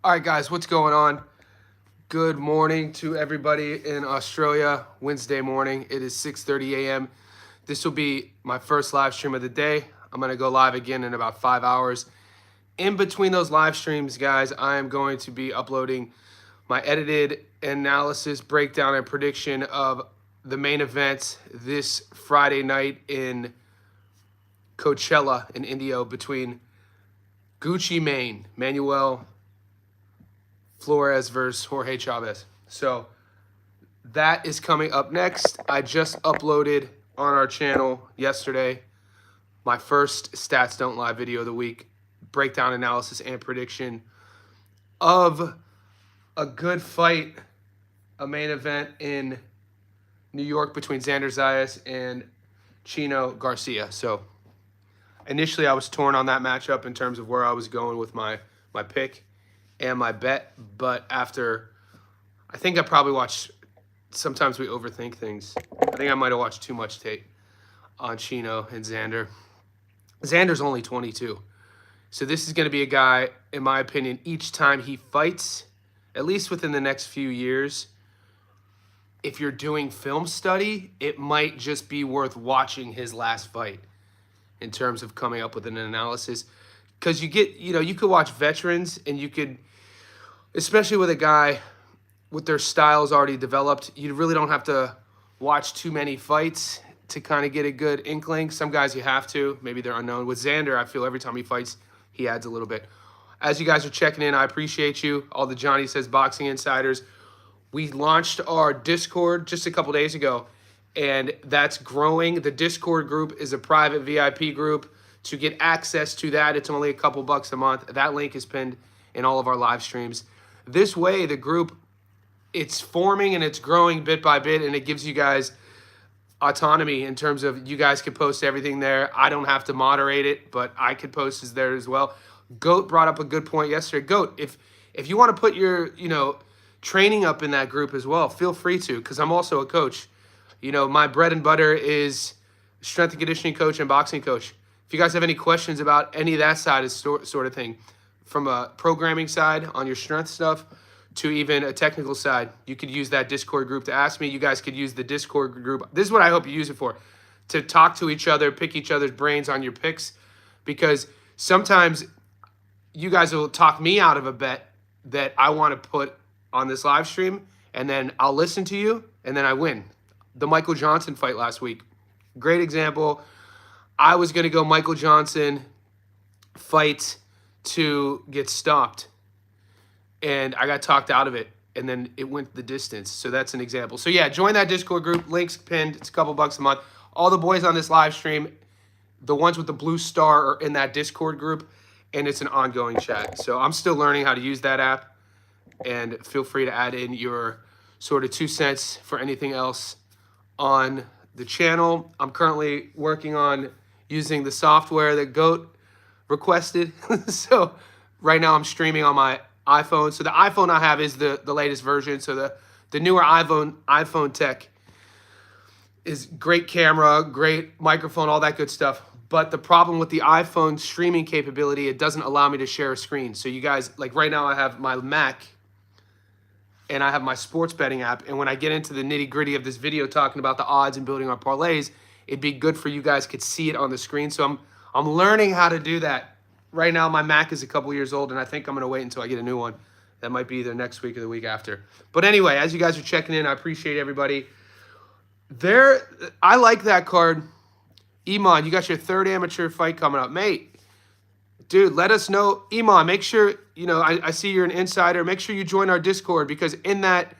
All right, guys, what's going on? Good morning to everybody in Australia. Wednesday morning. It is 6:30 a.m. This will be my first live stream of the day. I'm going to go live again in about 5 hours. In between those live streams, guys, I am going to be uploading my edited analysis, breakdown, and prediction of the main event this Friday night in Coachella in Indio between Gucci Mane, Manuel Flores versus Jorge Chavez. So that is coming up next. I just uploaded on our channel yesterday my first Stats Don't Lie video of the week, breakdown, analysis, and prediction of a good fight, a main event in New York between Xander Zayas and Chino Garcia. So initially I was torn on that matchup in terms of where I was going with my pick and my bet, but after, I think I probably watched, sometimes we overthink things. I think I might have watched too much tape on Chino and Xander. Xander's only 22. So this is going to be a guy, in my opinion, each time he fights, at least within the next few years, if you're doing film study, it might just be worth watching his last fight in terms of coming up with an analysis. Because you get, you could watch veterans and you could, especially with a guy with their styles already developed, you really don't have to watch too many fights to kind of get a good inkling. Some guys you have to. Maybe they're unknown. With Xander, I feel every time he fights, he adds a little bit. As you guys are checking in, I appreciate you. All the Johnny Says Boxing Insiders. We launched our Discord just a couple days ago, and that's growing. The Discord group is a private VIP group. To get access to that, it's only a couple bucks a month. That link is pinned in all of our live streams. This way, the group, it's forming and it's growing bit by bit, and it gives you guys autonomy in terms of you guys can post everything there. I don't have to moderate it, but I could post it there as well. Goat brought up a good point yesterday. Goat, if you want to put your, training up in that group as well, feel free to, because I'm also a coach. My bread and butter is strength and conditioning coach and boxing coach. If you guys have any questions about any of that side of sort of thing, from a programming side on your strength stuff to even a technical side, you could use that Discord group to ask me. You guys could use the Discord group. This is what I hope you use it for, to talk to each other, pick each other's brains on your picks, because sometimes you guys will talk me out of a bet that I want to put on this live stream, and then I'll listen to you, and then I win. The Michael Johnson fight last week, great example. I was going to go Michael Johnson fight to get stopped, and I got talked out of it, and then it went the distance. So that's an example. So yeah, join that Discord group. Link's pinned. It's a couple bucks a month. All the boys on this live stream, the ones with the blue star, are in that Discord group, and it's an ongoing chat. So I'm still learning how to use that app, and feel free to add in your sort of 2 cents for anything else on the channel. I'm currently working on using the software that Goat requested. So right now I'm streaming on my iPhone. So the iPhone I have is the latest version. So the newer iPhone tech is great camera, great microphone, all that good stuff. But the problem with the iPhone streaming capability, it doesn't allow me to share a screen. So you guys, like right now I have my Mac and I have my sports betting app. And when I get into the nitty gritty of this video talking about the odds and building our parlays, it'd be good for you guys could see it on the screen. So I'm learning how to do that. Right now, my Mac is a couple years old, and I think I'm going to wait until I get a new one. That might be either next week or the week after. But anyway, as you guys are checking in, I appreciate everybody. I like that card. Iman, you got your third amateur fight coming up. Mate, dude, let us know. Iman, make sure, I see you're an insider. Make sure you join our Discord, because in that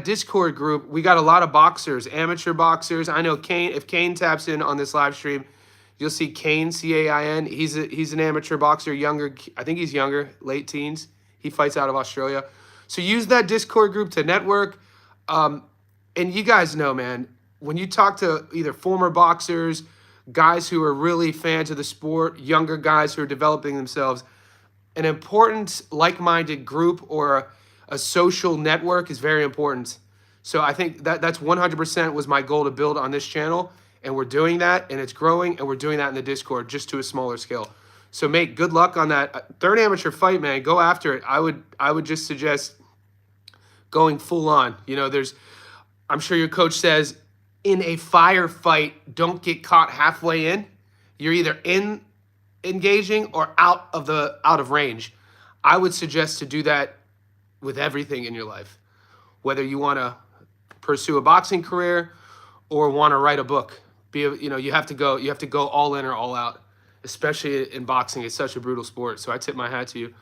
Discord group, we got a lot of boxers, amateur boxers. I know Kane, if Kane taps in on this live stream, you'll see Kane, C-A-I-N. He's an amateur boxer, younger. I think he's younger, late teens. He fights out of Australia. So use that Discord group to network. And you guys know, man, when you talk to either former boxers, guys who are really fans of the sport, younger guys who are developing themselves, an important like-minded group or a social network is very important. So I think that's 100% was my goal to build on this channel, and we're doing that, and it's growing, and we're doing that in the Discord just to a smaller scale. So, mate, good luck on that third amateur fight, man. Go after it. I would just suggest going full on. I'm sure your coach says in a firefight, don't get caught halfway in. You're either in engaging or out of range. I would suggest to do that with everything in your life, whether you want to pursue a boxing career or want to write a book. You have to go all in or all out, especially in boxing. It's such a brutal sport. So I tip my hat to you.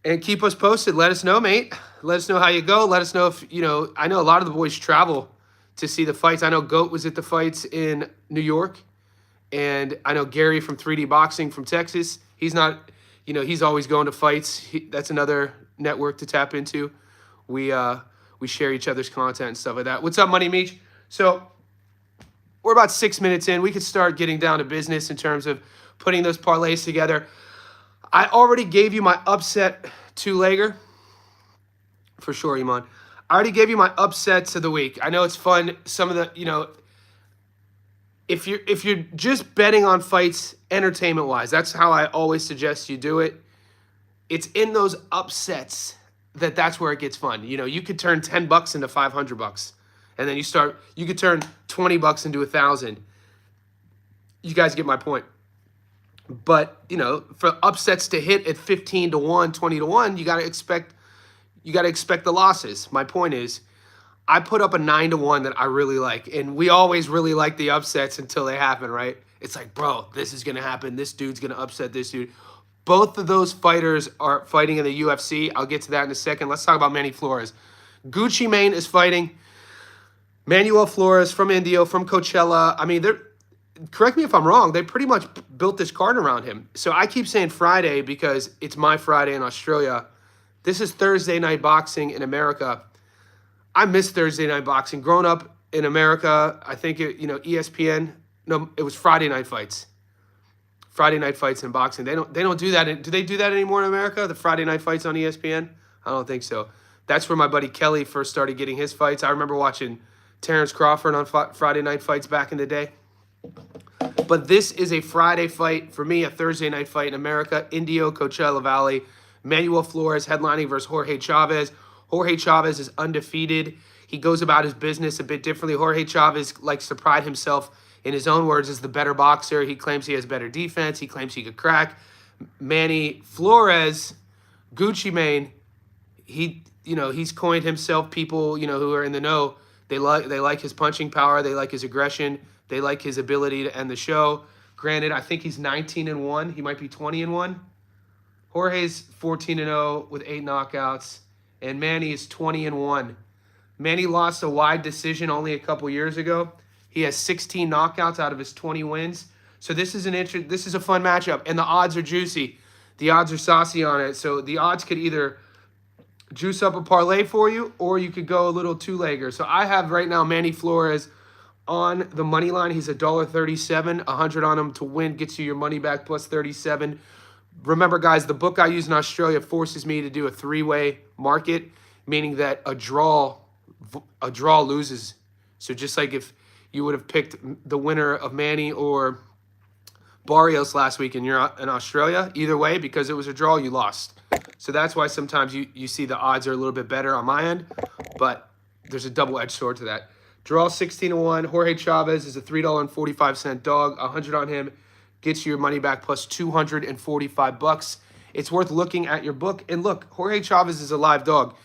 And keep us posted. Let us know, mate. Let us know how you go. Let us know if, I know a lot of the boys travel to see the fights. I know Goat was at the fights in New York. And I know Gary from 3D Boxing from Texas. He's not, he's always going to fights. That's another network to tap into. We share each other's content and stuff like that. What's up, Money Meech? So we're about 6 minutes in. We could start getting down to business in terms of putting those parlays together. I already gave you my upset two-legger. For sure, Iman. I already gave you my upsets of the week. I know it's fun. Some of the, if you're just betting on fights entertainment-wise, that's how I always suggest you do it. It's in those upsets that's where it gets fun. You could turn $10 into $500. And then you could turn $20 into $1,000. You guys get my point. But, for upsets to hit at 15 to 1, 20 to 1, you got to expect the losses. My point is, I put up a 9 to 1 that I really like. And we always really like the upsets until they happen, right? It's like, bro, this is going to happen. This dude's going to upset this dude. Both of those fighters are fighting in the UFC. I'll get to that in a second. Let's talk about Manny Flores. Gucci Mane is fighting Manuel Flores from Indio, from Coachella. I mean, correct me if I'm wrong, they pretty much built this card around him. So I keep saying Friday because it's my Friday in Australia. This is Thursday night boxing in America. I miss Thursday night boxing. Growing up in America, I think ESPN. No, it was Friday night fights. Friday night fights in boxing. They don't do that. Do they do that anymore in America? The Friday night fights on ESPN? I don't think so. That's where my buddy Kelly first started getting his fights. I remember watching Terrence Crawford on Friday night fights back in the day. But this is a Friday fight for me, a Thursday night fight in America. Indio, Coachella Valley. Manuel Flores headlining versus Jorge Chavez. Jorge Chavez is undefeated. He goes about his business a bit differently. Jorge Chavez likes to pride himself, in his own words, as the better boxer. He claims he has better defense. He claims he could crack. Manny Flores, Gucci Mane, he's coined himself. People, who are in the know, they like his punching power. They like his aggression. They like his ability to end the show. Granted, I think he's 19-1. He might be 20-1. Jorge's 14-0 with 8 knockouts. And Manny is 20-1. Manny lost a wide decision only a couple years ago. He has 16 knockouts out of his 20 wins. So this is a fun matchup. And the odds are juicy. The odds are saucy on it. So the odds could either juice up a parlay for you, or you could go a little two-legger. So I have right now Manny Flores on the money line. He's $1.37. 100 on him to win gets you your money back plus 37. Remember, guys, the book I use in Australia forces me to do a three-way market, meaning that a draw loses. So just like if you would have picked the winner of Manny or Barrios last week and you're in Australia, either way, because it was a draw, you lost. So that's why sometimes you see the odds are a little bit better on my end, but there's a double-edged sword to that. Draw 16-1. Jorge Chavez is a $3.45 dog. 100 on him gets you your money back plus $245. It's worth looking at your book. And look, Jorge Chavez is a live dog.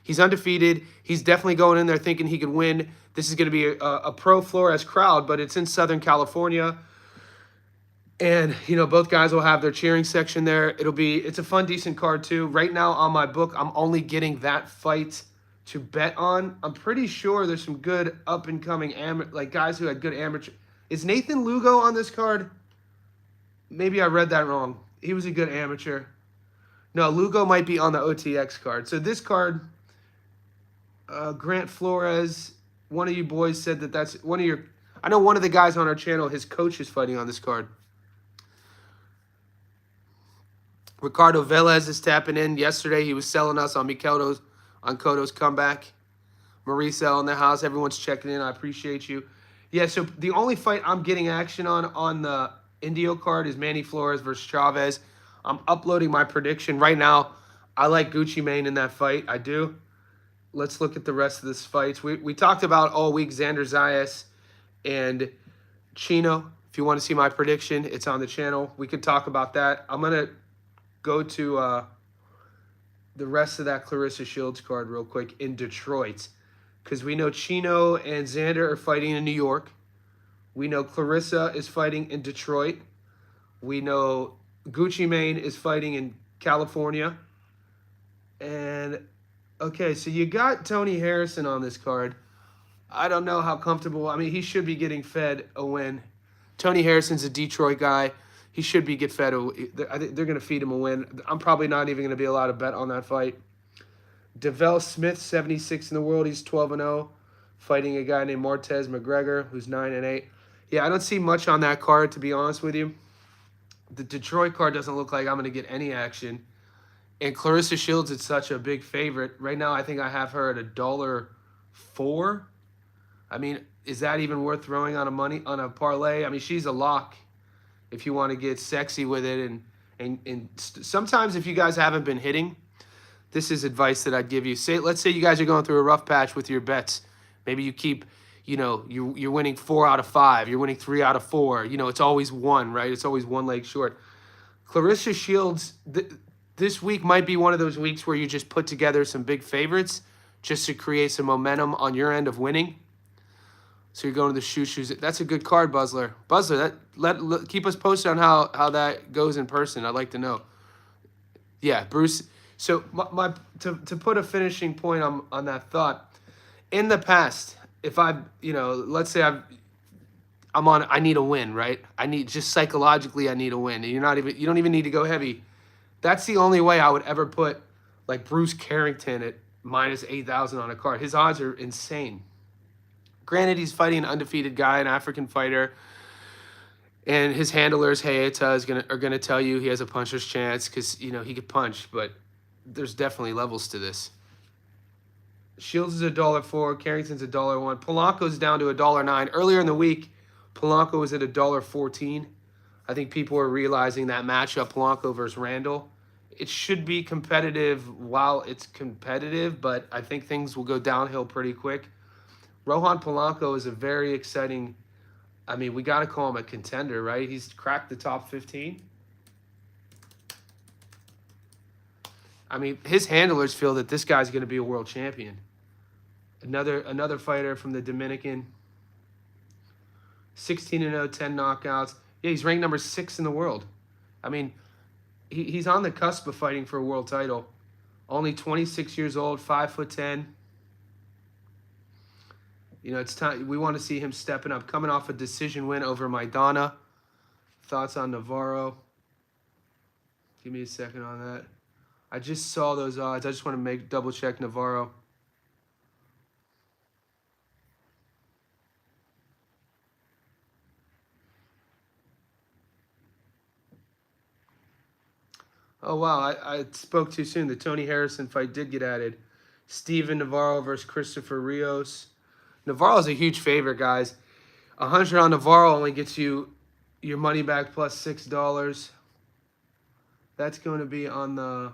He's undefeated. He's definitely going in there thinking he could win. This is going to be a pro Flores crowd, but it's in Southern California. And, both guys will have their cheering section there. It's a fun, decent card too. Right now on my book, I'm only getting that fight to bet on. I'm pretty sure there's some good up-and-coming guys who had good amateur. Is Nathan Lugo on this card? Maybe I read that wrong. He was a good amateur. No, Lugo might be on the OTX card. So this card, Grant Flores, one of you boys said that's one of your... I know one of the guys on our channel, his coach is fighting on this card. Ricardo Velez is tapping in. Yesterday, he was selling us on Cotto's comeback. Marisa in the house. Everyone's checking in. I appreciate you. Yeah, so the only fight I'm getting action on the Indio card is Manny Flores versus Chavez. I'm uploading my prediction right now. I like Gucci Mane in that fight. I do. Let's look at the rest of this fights. We talked about all week Xander Zayas and Chino. If you want to see my prediction, it's on the channel. We could talk about that. I'm going to go to the rest of that Clarissa Shields card real quick in Detroit, because we know Chino and Xander are fighting in New York. We know Clarissa is fighting in Detroit. We know Gucci Mane is fighting in California. And, okay, so you got Tony Harrison on this card. I don't know how comfortable. I mean, he should be getting fed a win. Tony Harrison's a Detroit guy. He should be get fed. I think they're going to feed him a win. I'm probably not even going to be allowed to bet on that fight. Devell Smith, 76 in the world. He's 12-0, fighting a guy named Martez McGregor, who's 9-8. Yeah, I don't see much on that card, to be honest with you. The Detroit card doesn't look like I'm going to get any action. And Clarissa Shields is such a big favorite. Right now, I think I have her at $1.04. I mean, is that even worth throwing on a parlay? I mean, she's a lock if you want to get sexy with it. And sometimes if you guys haven't been hitting, this is advice that I'd give you. Let's say you guys are going through a rough patch with your bets. Maybe you keep, you're winning 4 out of 5. You're winning 3 out of 4. It's always one, right? It's always one leg short. Clarissa Shields, this week might be one of those weeks where you just put together some big favorites just to create some momentum on your end of winning. So you're going to the shoes. That's a good card, Buzzler. Buzzler, keep us posted on how that goes in person. I'd like to know. Yeah, Bruce. So to put a finishing point on that thought, in the past, if let's say I need a win, right? Just psychologically I need a win. And you don't even need to go heavy. That's the only way I would ever put like Bruce Carrington at minus 8,000 on a card. His odds are insane. Granted, he's fighting an undefeated guy, an African fighter, and his handlers, Hayata, are gonna tell you he has a puncher's chance because he could punch, but there's definitely levels to this. Shields is $1.04, Carrington's $1.01, Polanco's down to $1.09. Earlier in the week, Polanco was at $1.14. I think people are realizing that matchup, Polanco versus Randall. It should be competitive while it's competitive, but I think things will go downhill pretty quick. Rohan Polanco is a very exciting, we got to call him a contender, right? He's cracked the top 15. His handlers feel that this guy's going to be a world champion. Another fighter from the Dominican. 16-0, 10 knockouts. Yeah, he's ranked number 6 in the world. He's on the cusp of fighting for a world title. Only 26 years old, 5'10". It's time. We want to see him stepping up, coming off a decision win over Maidana. Thoughts on Navarro? Give me a second on that. I just saw those odds. I just want to double check Navarro. Oh, wow. I spoke too soon. The Tony Harrison fight did get added. Steven Navarro versus Christopher Rios. Navarro's a huge favorite, guys. 100 on Navarro only gets you your money back plus $6. That's going to be on the...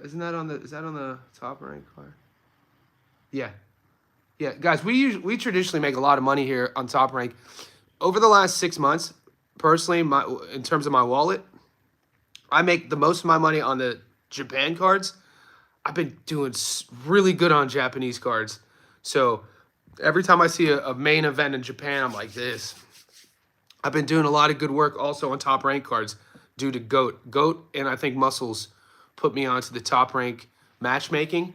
Is that on the top rank card? Yeah. Yeah, guys, we traditionally make a lot of money here on Top Rank. Over the last 6 months, personally, in terms of my wallet, I make the most of my money on the Japan cards. I've been doing really good on Japanese cards. So every time I see a main event in Japan, I'm like this. I've been doing a lot of good work also on Top Rank cards due to GOAT. GOAT and I think Muscles put me onto the Top Rank matchmaking.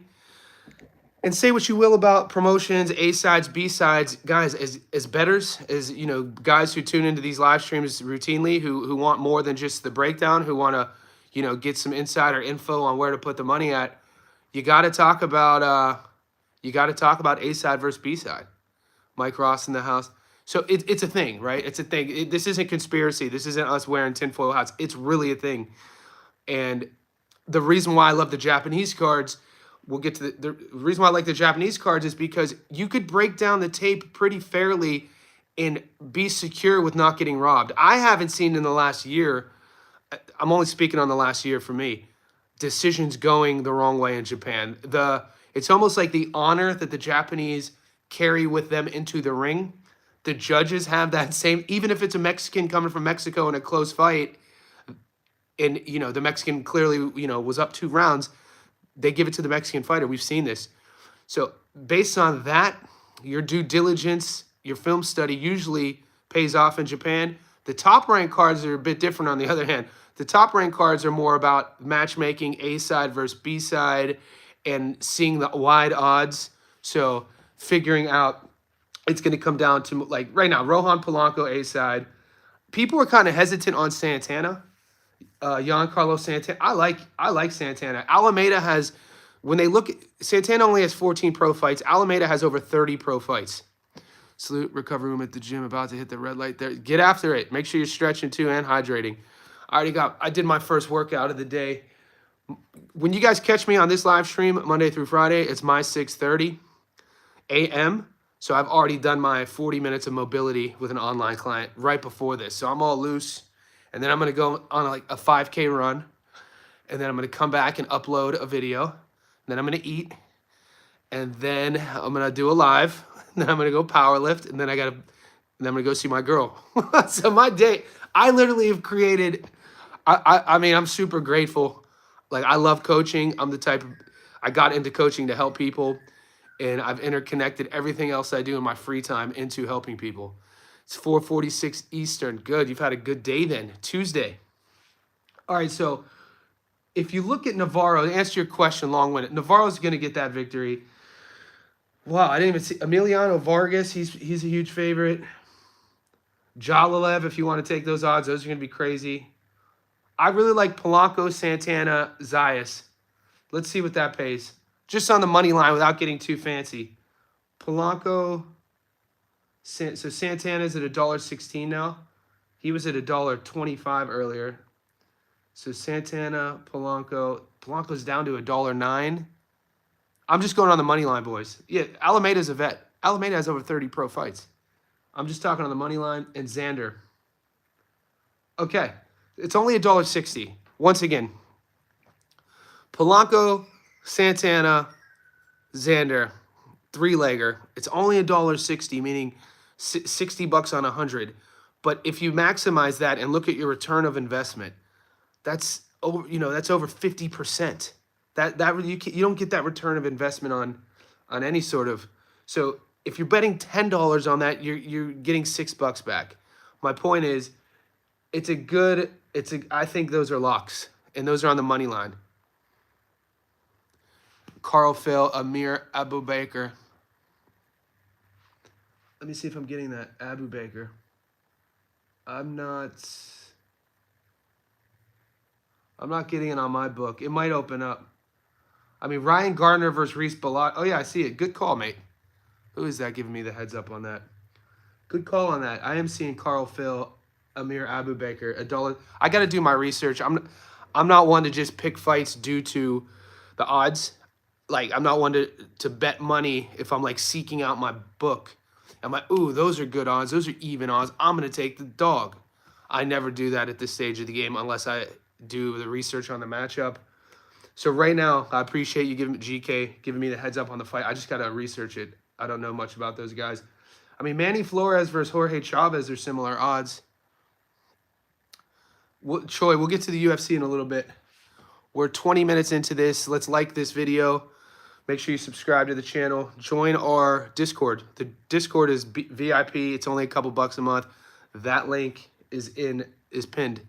And say what you will about promotions, A-sides, B-sides. Guys, as bettors, as guys who tune into these live streams routinely, who want more than just the breakdown, who want to, get some insider info on where to put the money at, you got to talk about A-side versus B-side. Mike Ross in the house. So it's a thing, right? It's a thing. This isn't conspiracy. This isn't us wearing tinfoil hats. It's really a thing. And the reason why I love the Japanese cards, we'll get to the reason why I like the Japanese cards is because you could break down the tape pretty fairly and be secure with not getting robbed. I haven't seen in the last year, I'm only speaking on the last year for me, decisions going the wrong way in Japan. It's almost like the honor that the Japanese carry with them into the ring. The judges have that same, even if it's a Mexican coming from Mexico in a close fight, and the Mexican clearly was up 2 rounds, they give it to the Mexican fighter. We've seen this. So based on that, your due diligence, your film study usually pays off in Japan. The top ranked cards are a bit different on the other hand. The top ranked cards are more about matchmaking, A side versus B side, and seeing the wide odds. So figuring out, it's going to come down to, like right now, Rohan Polanco A side. People are kind of hesitant on Santana. Giancarlo Santana. I like Santana. Alameda has, when they look, Santana only has 14 pro fights. Alameda has over 30 pro fights. Salute, recovery room at the gym, about to hit the red light there. Get after it. Make sure you're stretching too and hydrating. I did my first workout of the day. When you guys catch me on this live stream Monday through Friday, it's my 6:30 a.m. So I've already done my 40 minutes of mobility with an online client right before this. So I'm all loose. And then I'm going to go on like a 5K run. And then I'm going to come back and upload a video. And then I'm going to eat. And then I'm going to do a live. And then I'm going to go power lift. And then I'm going to go see my girl. So my day, I literally have created, I mean, I'm super grateful. Like, I love coaching. I'm the type of, I got into coaching to help people. And I've interconnected everything else I do in my free time into helping people. It's 4:46 Eastern. Good. You've had a good day then. Tuesday. All right. So if you look at Navarro, to answer your question, long-winded, Navarro's going to get that victory. Wow. I didn't even see Emiliano Vargas. He's a huge favorite. Jalalev, if you want to take those odds, those are going to be crazy. I really like Polanco, Santana, Zayas. Let's see what that pays. Just on the money line without getting too fancy. Polanco. So Santana's at $1.16 now. He was at $1.25 earlier. So Santana, Polanco's down to $1.09. I'm just going on the money line, boys. Yeah, Alameda's a vet. Alameda has over 30 pro fights. I'm just talking on the money line. And Xander. Okay, it's only $1.60. Once again, Polanco, Santana, Xander, 3-legger. It's only $1.60, meaning $60 on 100. But if you maximize that and look at your return of investment, that's over, that's over 50%. You don't get that return of investment on any sort of. So if you're betting $10 on that, you're getting $6 back. My point is, I think those are locks, and those are on the money line. Carl Phil, Amir Abu Baker. Let me see if I'm getting that. Abu Baker. I'm not getting it on my book. It might open up. I mean, Ryan Gardner versus Reese Balot. Oh, yeah, I see it. Good call, mate. Who is that giving me the heads up on that? Good call on that. I am seeing Carl Phil, Amir Abu Baker, $1. I got to do my research. I'm not one to just pick fights due to the odds. Like, I'm not one to bet money if I'm, like, seeking out my book. I'm like, ooh, those are good odds. Those are even odds. I'm going to take the dog. I never do that at this stage of the game unless I do the research on the matchup. So right now, I appreciate you giving me the heads up on the fight. I just got to research it. I don't know much about those guys. I mean, Manny Flores versus Jorge Chavez are similar odds. Troy, we'll get to the UFC in a little bit. We're 20 minutes into this. Let's like this video. Make sure you subscribe to the channel. Join our Discord. The Discord is VIP. It's only a couple bucks a month. That link is pinned.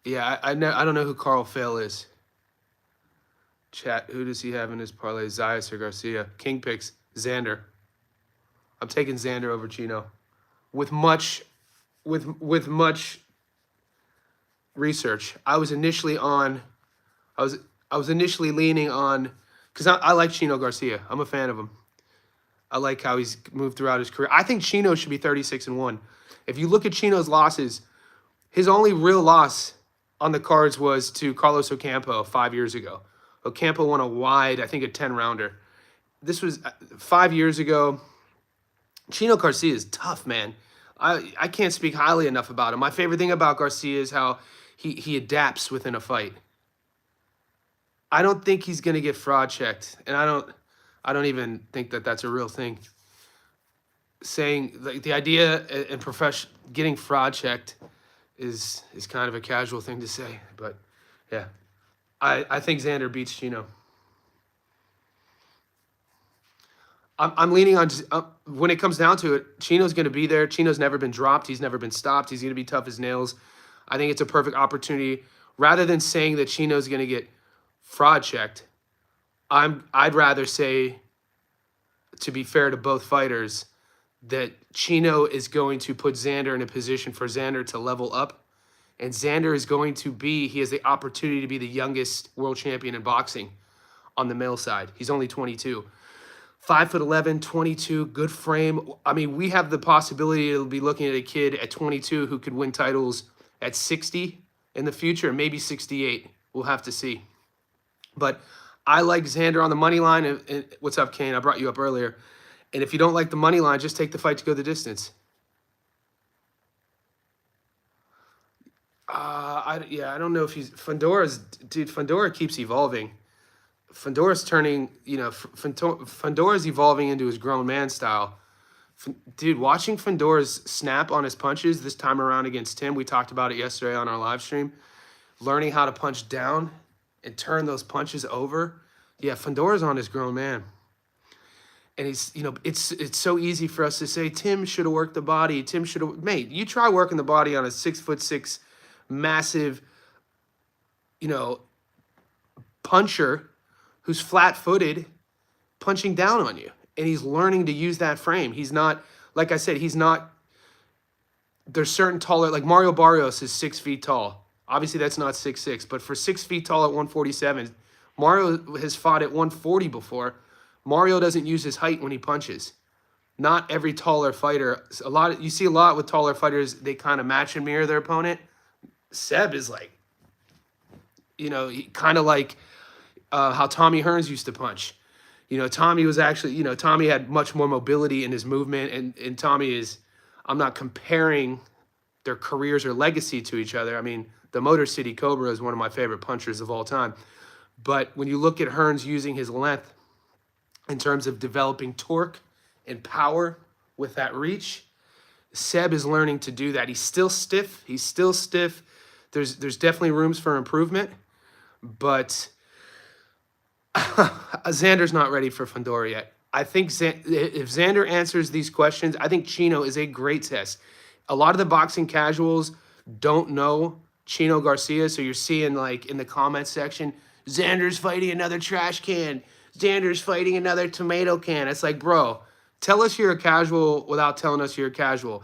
Yeah, I don't know who Carl Phil is. Chat, who does he have in his parlay? Zayas or Garcia? King picks Xander. I'm taking Xander over Chino. With much research. I was initially leaning on, because I like Chino Garcia. I'm a fan of him. I like how he's moved throughout his career. I think Chino should be 36-1. If you look at Chino's losses, his only real loss on the cards was to Carlos Ocampo 5 years ago. Ocampo won a wide, I think a 10-rounder. This was 5 years ago. Chino Garcia is tough, man. I can't speak highly enough about him. My favorite thing about Garcia is how he adapts within a fight. I don't think he's going to get fraud checked, and I don't even think that that's a real thing. Saying like the idea in profession getting fraud checked is kind of a casual thing to say, but yeah, I think Xander beats Chino. I'm leaning on when it comes down to it, Chino's going to be there. Chino's never been dropped. He's never been stopped. He's going to be tough as nails. I think it's a perfect opportunity. Rather than saying that Chino's going to get fraud checked, I'd rather say, to be fair to both fighters, that Chino is going to put Xander in a position for Xander to level up. And Xander is going to he has the opportunity to be the youngest world champion in boxing on the male side. He's only 22. 5'11", 22, good frame. I mean, we have the possibility to be looking at a kid at 22 who could win titles at 60 in the future, maybe 68. We'll have to see. But I like Xander on the money line. And what's up, Kane? I brought you up earlier. And if you don't like the money line, just take the fight to go the distance. I don't know if Fundora keeps evolving. Fundora's turning, Fundora's evolving into his grown man style. Dude, watching Fundora's snap on his punches this time around against Tim, we talked about it yesterday on our live stream, learning how to punch down and turn those punches over. Yeah, Fundora's on his grown man. And he's, it's so easy for us to say, Tim should have worked the body. Tim should have, mate, you try working the body on a 6'6", massive, puncher who's flat-footed punching down on you. And he's learning to use that frame. He's not, like I said, there's certain taller, like Mario Barrios is 6 feet tall. Obviously, that's not 6'6", but for 6 feet tall at 147, Mario has fought at 140 before. Mario doesn't use his height when he punches. Not every taller fighter. You see a lot with taller fighters, they kind of match and mirror their opponent. Seb is like, kind of like how Tommy Hearns used to punch. Tommy was actually, Tommy had much more mobility in his movement, and Tommy is, I'm not comparing their careers or legacy to each other. I mean, the Motor City Cobra is one of my favorite punchers of all time. But when you look at Hearns using his length in terms of developing torque and power with that reach, Seb is learning to do that. He's still stiff. There's definitely rooms for improvement, but Xander's not ready for Fundora yet. I think if Xander answers these questions, I think Chino is a great test. A lot of the boxing casuals don't know Chino Garcia, so you're seeing like in the comments section, Xander's fighting another trash can. Xander's fighting another tomato can. It's like, bro, tell us you're a casual without telling us you're a casual.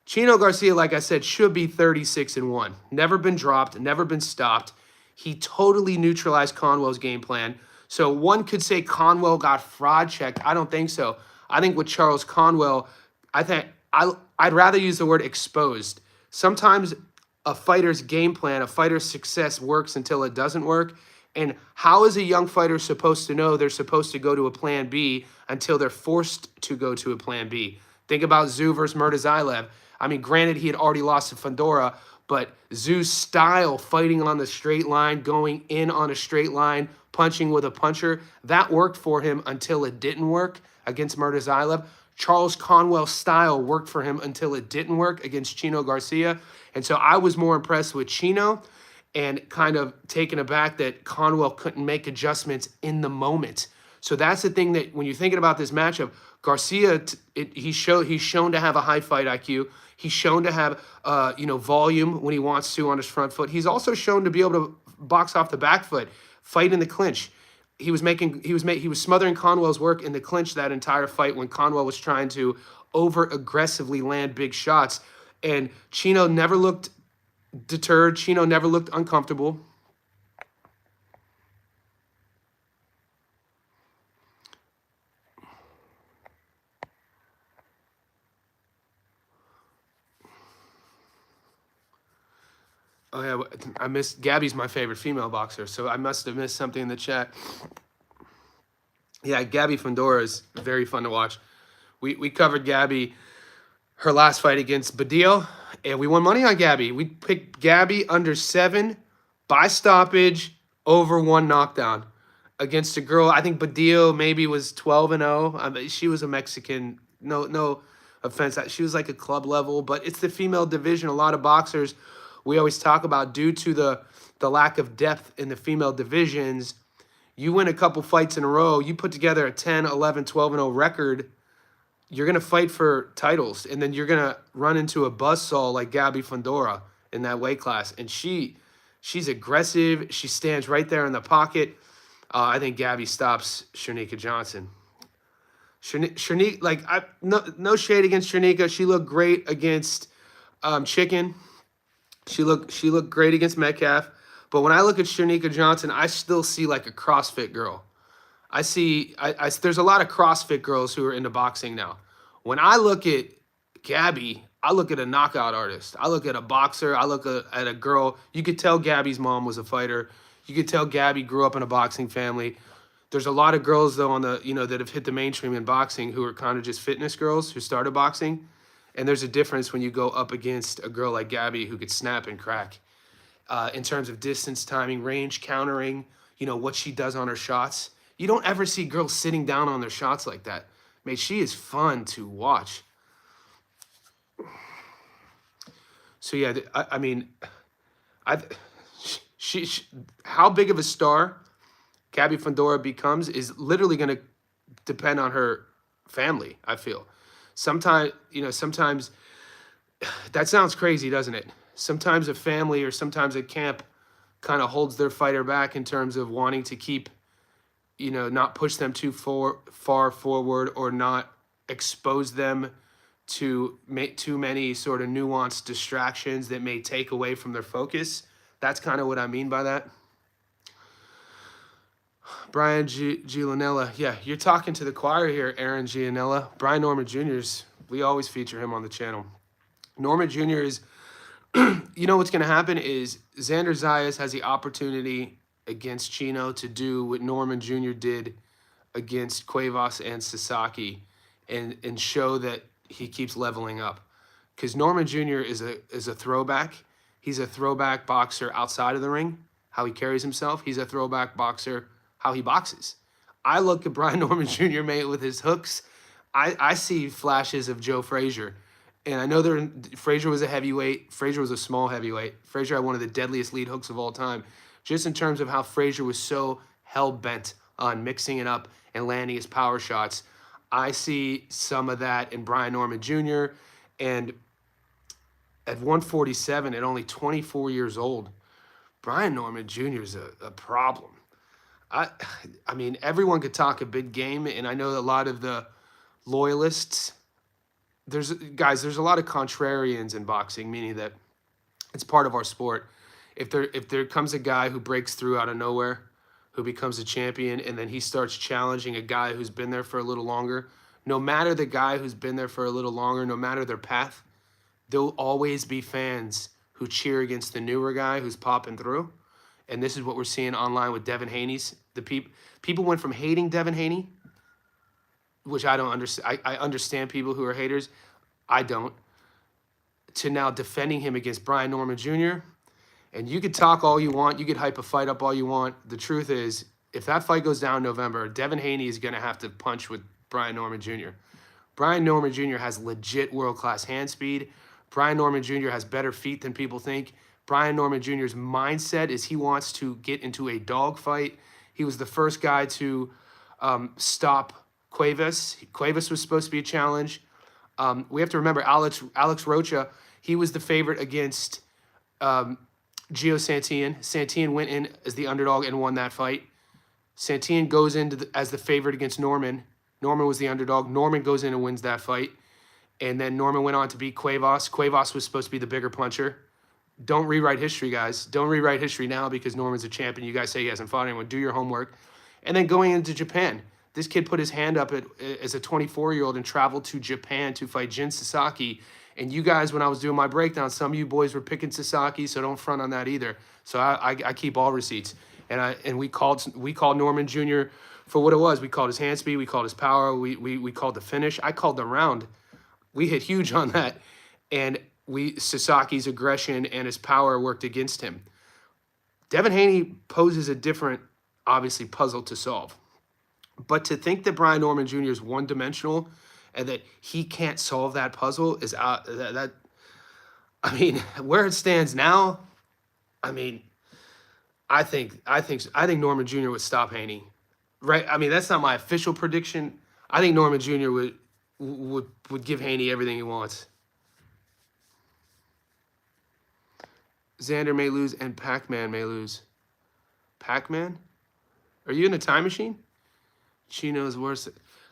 Chino Garcia, like I said, should be 36-1. Never been dropped, never been stopped. He totally neutralized Conwell's game plan. So one could say Conwell got fraud checked. I don't think so. I think with Charles Conwell, I'd rather use the word exposed. Sometimes a fighter's game plan, a fighter's success works until it doesn't work. And how is a young fighter supposed to know they're supposed to go to a plan B until they're forced to go to a plan B? Think about Zhu versus Murtazayev. I mean, granted, he had already lost to Fundora, but Zhu's style, fighting on the straight line, going in on a straight line, punching with a puncher, that worked for him until it didn't work against Murtazayev. Charles Conwell's style worked for him until it didn't work against Chino Garcia. And so I was more impressed with Chino and kind of taken aback that Conwell couldn't make adjustments in the moment. So that's the thing that when you're thinking about this matchup, Garcia, he's shown to have a high fight IQ. He's shown to have volume when he wants to on his front foot. He's also shown to be able to box off the back foot, fight in the clinch. He was smothering Conwell's work in the clinch that entire fight when Conwell was trying to over aggressively land big shots. And Chino never looked deterred. Chino never looked uncomfortable. Oh yeah, I missed. Gabby's my favorite female boxer, so I must have missed something in the chat. Yeah, Gabby Fundora is very fun to watch. We covered Gabby, her last fight against Badillo, and we won money on Gabby. We picked Gabby under 7 by stoppage over 1 knockdown against a girl. I think Badillo maybe was 12-0. I mean, she was a Mexican. No offense. She was like a club level, but it's the female division. A lot of boxers, we always talk about, due to the lack of depth in the female divisions, you win a couple fights in a row, you put together a 10, 11, 12-0 record, you're going to fight for titles, and then you're going to run into a buzzsaw like Gabby Fundora in that weight class. And she's aggressive. She stands right there in the pocket. I think Gabby stops Shanika Johnson. Shanika, like, no shade against Shanika. She looked great against Chicken. She looked great against Metcalf. But when I look at Shanika Johnson, I still see like a CrossFit girl. There's a lot of CrossFit girls who are into boxing now. When I look at Gabby, I look at a knockout artist. I look at a boxer. I look at a girl. You could tell Gabby's mom was a fighter. You could tell Gabby grew up in a boxing family. There's a lot of girls though that have hit the mainstream in boxing who are kind of just fitness girls who started boxing. And there's a difference when you go up against a girl like Gabby who could snap and crack. In terms of distance, timing, range, countering, what she does on her shots. You don't ever see girls sitting down on their shots like that. Mate, she is fun to watch. So yeah, how big of a star Gabby Fundora becomes is literally going to depend on her family, I feel. Sometimes that sounds crazy, doesn't it? Sometimes a family or sometimes a camp kind of holds their fighter back in terms of wanting to keep, not push them too far forward or not expose them to too many sort of nuanced distractions that may take away from their focus. That's kind of what I mean by that. Brian Gianella. Yeah, you're talking to the choir here, Aaron Gianella. Brian Norman Jr. We always feature him on the channel. Norman Jr. is, what's going to happen is Xander Zayas has the opportunity against Chino to do what Norman Jr. did against Cuevas and Sasaki and show that he keeps leveling up. Because Norman Jr. is a throwback. He's a throwback boxer outside of the ring, how he carries himself. He's a throwback boxer, how he boxes. I look at Brian Norman Jr., mate, with his hooks. I see flashes of Joe Frazier. And I know Frazier was a heavyweight. Frazier was a small heavyweight. Frazier had one of the deadliest lead hooks of all time. Just in terms of how Frazier was so hell-bent on mixing it up and landing his power shots. I see some of that in Brian Norman Jr. And at 147, at only 24 years old, Brian Norman Jr. is a problem. I mean, everyone could talk a big game, and I know a lot of the loyalists, there's a lot of contrarians in boxing, meaning that it's part of our sport. If there comes a guy who breaks through out of nowhere, who becomes a champion, and then he starts challenging a guy who's been there for a little longer, no matter the guy who's been there for a little longer, no matter their path, there'll always be fans who cheer against the newer guy who's popping through. And this is what we're seeing online with Devin Haney's. People went from hating Devin Haney, which I don't understand. I understand people who are haters. I don't. To now defending him against Brian Norman Jr. And you could talk all you want. You could hype a fight up all you want. The truth is, if that fight goes down in November, Devin Haney is going to have to punch with Brian Norman Jr. Brian Norman Jr. has legit world-class hand speed. Brian Norman Jr. has better feet than people think. Brian Norman Jr.'s mindset is he wants to get into a dogfight. He was the first guy to stop Cuevas. Cuevas was supposed to be a challenge. We have to remember Alex Rocha, he was the favorite against Gio Santillan. Santillan went in as the underdog and won that fight. Santillan goes in as the favorite against Norman. Norman was the underdog. Norman goes in and wins that fight. And then Norman went on to beat Cuevas. Cuevas was supposed to be the bigger puncher. Don't rewrite history, guys. Don't rewrite history now because Norman's a champion. You guys say he hasn't fought anyone. Do your homework. And then going into Japan, this kid put his hand up as a 24-year-old and traveled to Japan to fight Jin Sasaki. And you guys, when I was doing my breakdown, some of you boys were picking Sasaki, so don't front on that either. So I keep all receipts. And we called Norman Jr. for what it was. We called his hand speed. We called his power. We called the finish. I called the round. We hit huge on that. And Sasaki's aggression and his power worked against him. Devin Haney poses a different, obviously, puzzle to solve. But to think that Brian Norman Jr. is one-dimensional and that he can't solve that puzzle is that. I mean, where it stands now, I mean, I think Norman Jr. would stop Haney, right? I mean, that's not my official prediction. I think Norman Jr. would give Haney everything he wants. Xander may lose and Pac-Man may lose. Pac-Man? Are you in a time machine? Chino's worse.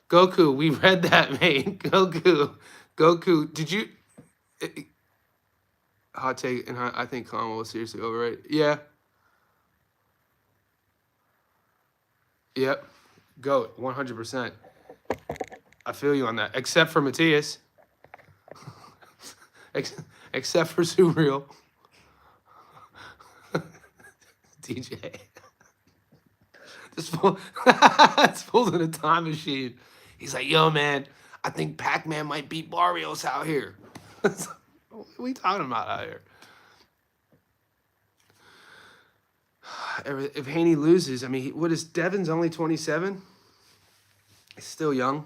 Goku, we read that, mate. Goku. Did you... hot take, and I think Conwell was seriously overrated. Yeah. Yep. GOAT, 100%. I feel you on that. Except for Matthias. Except for Subriel. DJ. This fool's in a time machine. He's like, yo, man, I think Pac-Man might beat Barrios out here. What are we talking about out here? If Haney loses, I mean, what is Devin's only 27? He's still young.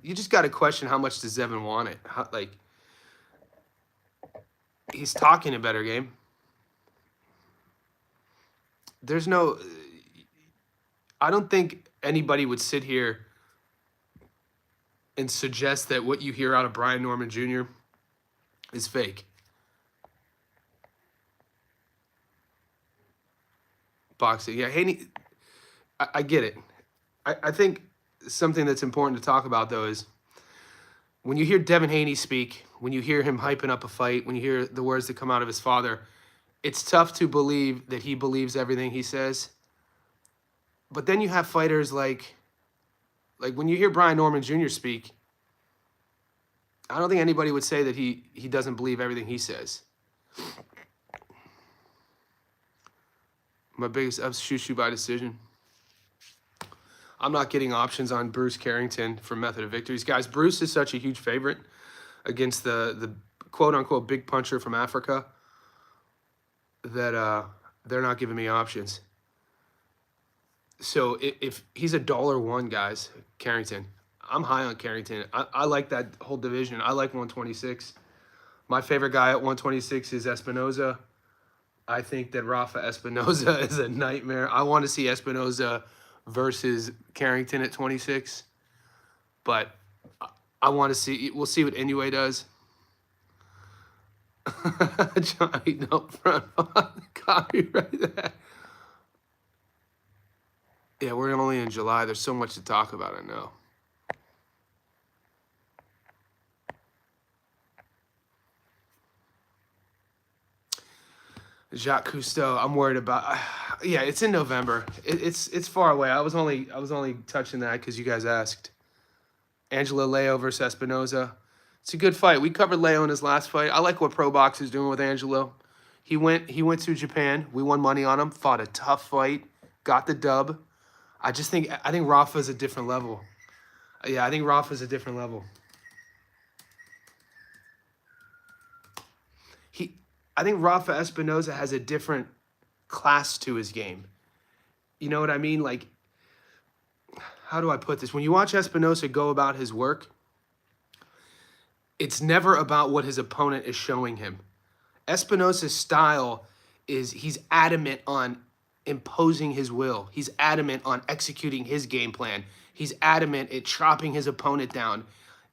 You just got to question how much does Devin want it. He's talking a better game. There's no... I don't think anybody would sit here and suggest that what you hear out of Brian Norman Jr. is fake. Boxing. Yeah, Haney, I get it. I think something that's important to talk about, though, is when you hear Devin Haney speak, when you hear him hyping up a fight, when you hear the words that come out of his father, it's tough to believe that he believes everything he says. But then you have fighters like when you hear Brian Norman Jr. speak, I don't think anybody would say that he doesn't believe everything he says. My biggest Shushu by decision. I'm not getting options on Bruce Carrington for method of victories. Guys, Bruce is such a huge favorite against the quote-unquote big puncher from Africa that they're not giving me options. So if he's $1, guys, Carrington, I'm high on Carrington. I like that whole division. I like 126. My favorite guy at 126 is Espinoza. I think that Rafa Espinoza is a nightmare. I want to see Espinoza versus Carrington at 26. But I want to see... We'll see what Inoue does. Johnny, no front. Copyright that. Yeah, we're only in July. There's so much to talk about, I know. Jacques Cousteau, I'm worried about. Yeah, it's in November. It's far away. I was only touching that because you guys asked. Angelo Leo versus Espinoza. It's a good fight. We covered Leo in his last fight. I like what Pro Box is doing with Angelo. He went to Japan. We won money on him. Fought a tough fight. Got the dub. I think Rafa's a different level. Yeah, I think Rafa's a different level. I think Rafa Espinoza has a different class to his game. You know what I mean? Like, how do I put this? When you watch Espinoza go about his work, it's never about what his opponent is showing him. Espinoza's style is he's adamant on imposing his will. He's adamant on executing his game plan. He's adamant at chopping his opponent down.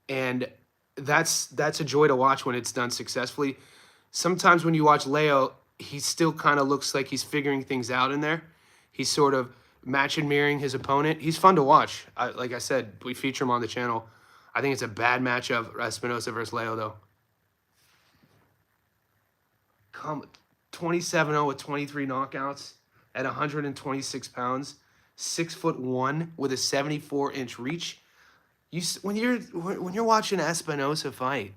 And that's a joy to watch when it's done successfully. Sometimes when you watch Leo, he still kind of looks like he's figuring things out in there. He's sort of match and mirroring his opponent. He's fun to watch. Like I said, we feature him on the channel. I think it's a bad matchup, Espinoza versus Leo, though. 27-0 with 23 knockouts at 126 pounds, 6'1" with a 74-inch reach. When you're watching Espinoza fight,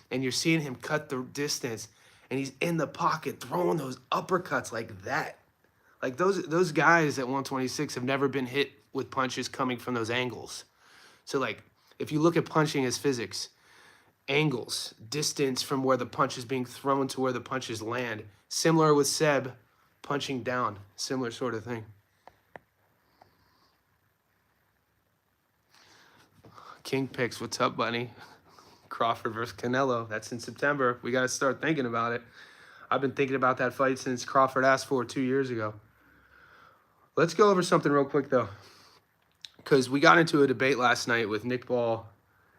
and you're seeing him cut the distance, and he's in the pocket throwing those uppercuts like that. Like those guys at 126 have never been hit with punches coming from those angles. So like, if you look at punching as physics, angles, distance from where the punch is being thrown to where the punches land. Similar with Seb punching down, similar sort of thing. King picks, what's up, buddy? Crawford versus Canelo. That's in September. We got to start thinking about it. I've been thinking about that fight since Crawford asked for it 2 years ago. Let's go over something real quick, though, because we got into a debate last night with Nick Ball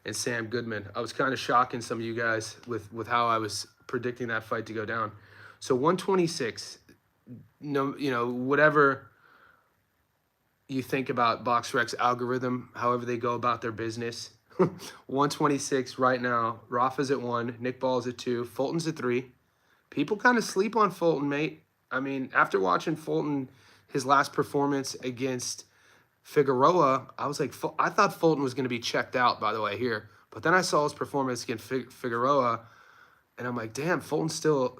and Sam Goodman. I was kind of shocking some of you guys with how I was predicting that fight to go down. So 126, no, you know, whatever you think about BoxRec's algorithm, however they go about their business, 126 right now. Rafa's at 1, Nick Ball's at 2, Fulton's at 3. People kind of sleep on Fulton, mate. I mean, after watching Fulton, his last performance against Figueroa, I was like, I thought Fulton was going to be checked out, by the way, here. But then I saw his performance against Figueroa, and I'm like, damn, Fulton still,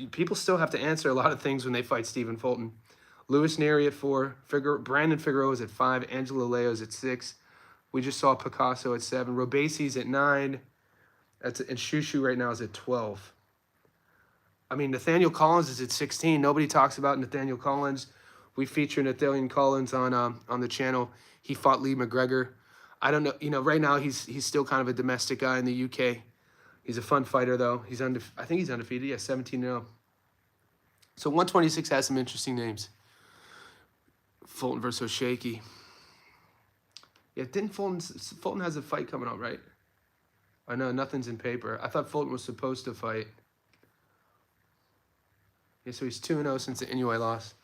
people still have to answer a lot of things when they fight Stephen Fulton. Luis Nery at 4, Brandon Figueroa's at 5, Angelo Leo's at 6. We just saw Picasso at 7, Robesi's at 9, and Shushu right now is at 12. I mean, Nathaniel Collins is at 16. Nobody talks about Nathaniel Collins. We feature Nathaniel Collins on the channel. He fought Lee McGregor. I don't know. You know, right now he's still kind of a domestic guy in the UK. He's a fun fighter, though. I think he's undefeated. Yeah, 17-0. So 126 has some interesting names. Fulton versus Shaky. Yeah, Fulton has a fight coming up, right? I know, nothing's in paper. I thought Fulton was supposed to fight. Yeah, so he's 2-0 since the Inoue loss.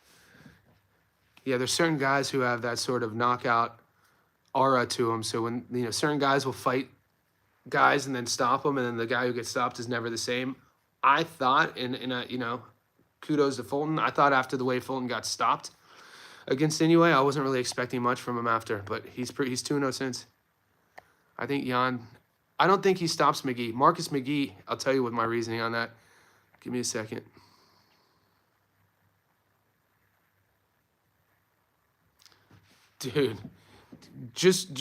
Yeah, there's certain guys who have that sort of knockout aura to them. So when, you know, certain guys will fight guys and then stop them, and then the guy who gets stopped is never the same. I thought, you know, kudos to Fulton. I thought after the way Fulton got stopped against Inoue, I wasn't really expecting much from him after, but he's 2-0 since. I think I don't think he stops McGee. Marcus McGee, I'll tell you what my reasoning on that. Give me a second. Dude, just